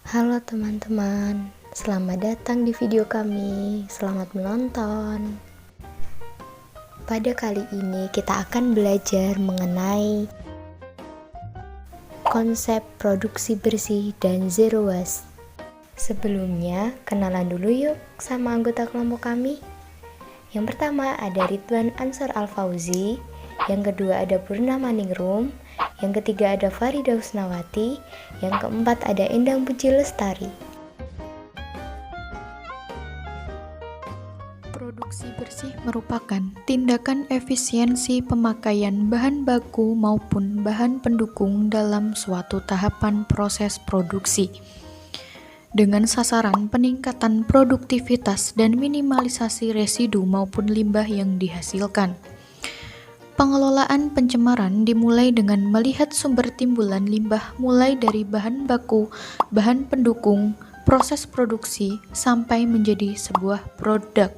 Halo teman-teman, selamat datang di video kami. Selamat menonton. Pada kali ini kita akan belajar mengenai konsep produksi bersih dan zero waste. Sebelumnya, kenalan dulu yuk sama anggota kelompok kami. Yang pertama ada Ridwan Ansor Al-Fauzi, yang kedua ada Purnama Ningrum, yang ketiga ada Farida Husnawati, yang keempat ada Endang Puji Lestari. Produksi bersih merupakan tindakan efisiensi pemakaian bahan baku maupun bahan pendukung dalam suatu tahapan proses produksi, dengan sasaran peningkatan produktivitas dan minimalisasi residu maupun limbah yang dihasilkan. Pengelolaan pencemaran dimulai dengan melihat sumber timbulan limbah mulai dari bahan baku, bahan pendukung, proses produksi, sampai menjadi sebuah produk.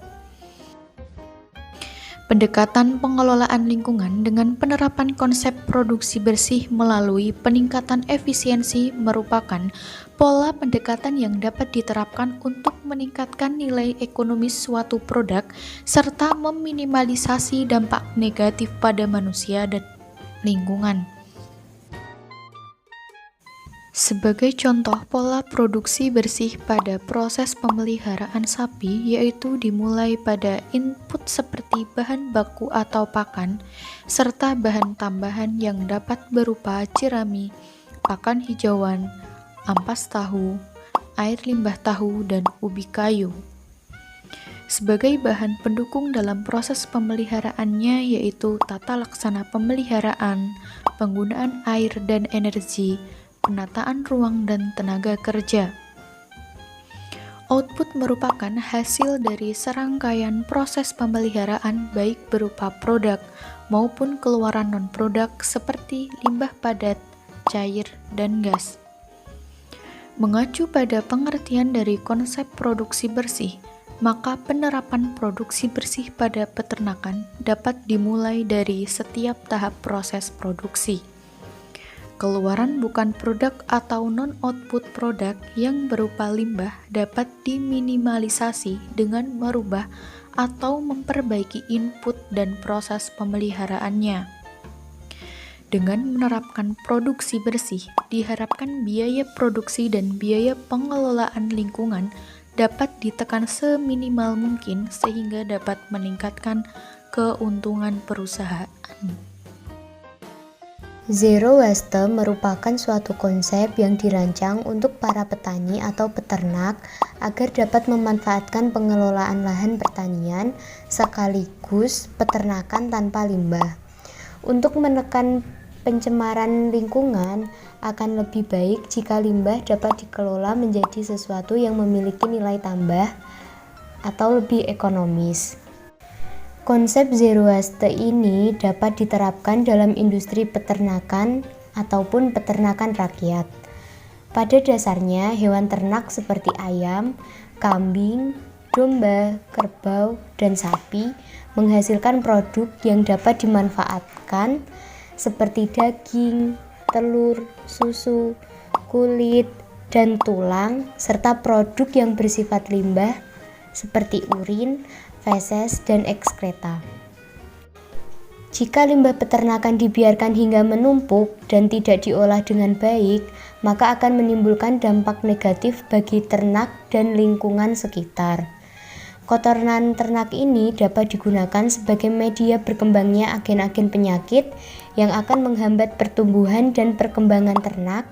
Pendekatan pengelolaan lingkungan dengan penerapan konsep produksi bersih melalui peningkatan efisiensi merupakan pola pendekatan yang dapat diterapkan untuk meningkatkan nilai ekonomis suatu produk serta meminimalisasi dampak negatif pada manusia dan lingkungan. Sebagai contoh pola produksi bersih pada proses pemeliharaan sapi, yaitu dimulai pada input seperti bahan baku atau pakan, serta bahan tambahan yang dapat berupa jerami, pakan hijauan, ampas tahu, air limbah tahu, dan ubi kayu. Sebagai bahan pendukung dalam proses pemeliharaannya, yaitu tata laksana pemeliharaan, penggunaan air dan energi, penataan ruang dan tenaga kerja. Output merupakan hasil dari serangkaian proses pemeliharaan baik berupa produk maupun keluaran non-produk seperti limbah padat, cair, dan gas. Mengacu pada pengertian dari konsep produksi bersih, maka penerapan produksi bersih pada peternakan dapat dimulai dari setiap tahap proses produksi. Keluaran bukan produk atau non-output produk yang berupa limbah dapat diminimalisasi dengan merubah atau memperbaiki input dan proses pemeliharaannya. Dengan menerapkan produksi bersih, diharapkan biaya produksi dan biaya pengelolaan lingkungan dapat ditekan seminimal mungkin sehingga dapat meningkatkan keuntungan perusahaan. Zero waste merupakan suatu konsep yang dirancang untuk para petani atau peternak agar dapat memanfaatkan pengelolaan lahan pertanian sekaligus peternakan tanpa limbah. Untuk menekan pencemaran lingkungan, akan lebih baik jika limbah dapat dikelola menjadi sesuatu yang memiliki nilai tambah atau lebih ekonomis. Konsep zero waste ini dapat diterapkan dalam industri peternakan ataupun peternakan rakyat. Pada dasarnya, hewan ternak seperti ayam, kambing, domba, kerbau, dan sapi menghasilkan produk yang dapat dimanfaatkan seperti daging, telur, susu, kulit, dan tulang, serta produk yang bersifat limbah seperti urin, feses, dan ekskreta. Jika limbah peternakan dibiarkan hingga menumpuk dan tidak diolah dengan baik, maka akan menimbulkan dampak negatif bagi ternak dan lingkungan sekitar. Kotoran ternak ini dapat digunakan sebagai media berkembangnya agen-agen penyakit yang akan menghambat pertumbuhan dan perkembangan ternak,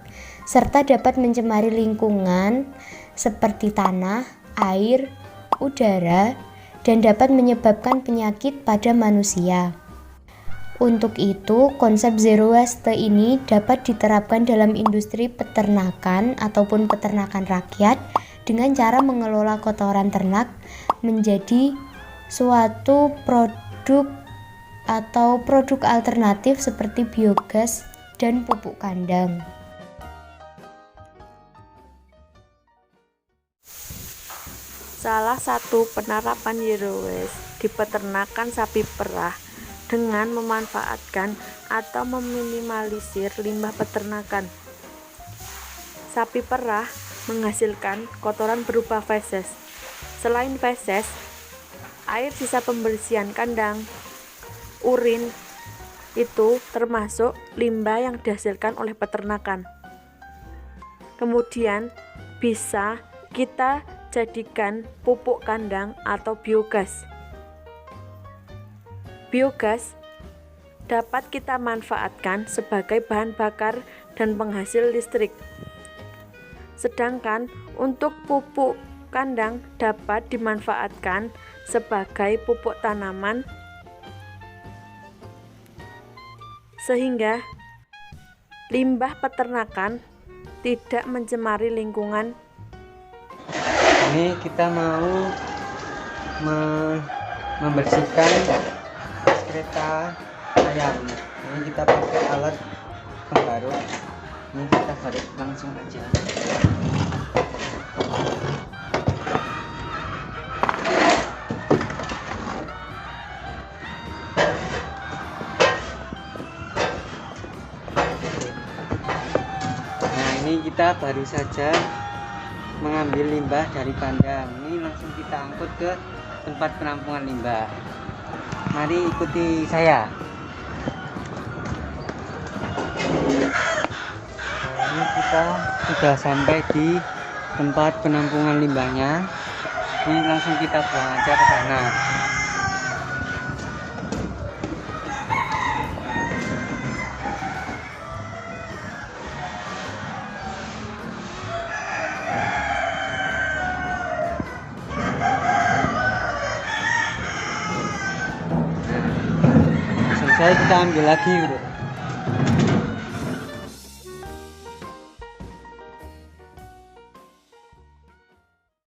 serta dapat mencemari lingkungan seperti tanah, air, udara, dan dapat menyebabkan penyakit pada manusia. Untuk itu, konsep zero waste ini dapat diterapkan dalam industri peternakan ataupun peternakan rakyat dengan cara mengelola kotoran ternak menjadi suatu produk atau produk alternatif seperti biogas dan pupuk kandang. Salah satu penerapan zero waste di peternakan sapi perah dengan memanfaatkan atau meminimalisir limbah peternakan. Sapi perah menghasilkan kotoran berupa feses. Selain feses, air sisa pembersihan kandang, urin, itu termasuk limbah yang dihasilkan oleh peternakan. Kemudian bisa kita jadikan pupuk kandang atau biogas. Biogas dapat kita manfaatkan sebagai bahan bakar dan penghasil listrik. Sedangkan untuk pupuk kandang dapat dimanfaatkan sebagai pupuk tanaman sehingga limbah peternakan tidak mencemari lingkungan. Ini kita mau membersihkan kereta ayam. Ini kita pakai alat pembalut. Ini kita balut langsung aja. Nah, ini kita baru saja mengambil limbah dari kandang. Ini langsung kita angkut ke tempat penampungan limbah. Mari ikuti saya. Ini kita sudah sampai di tempat penampungan limbahnya. Ini langsung kita buang aja ke sana. Selesai kita ambil lagi, bro.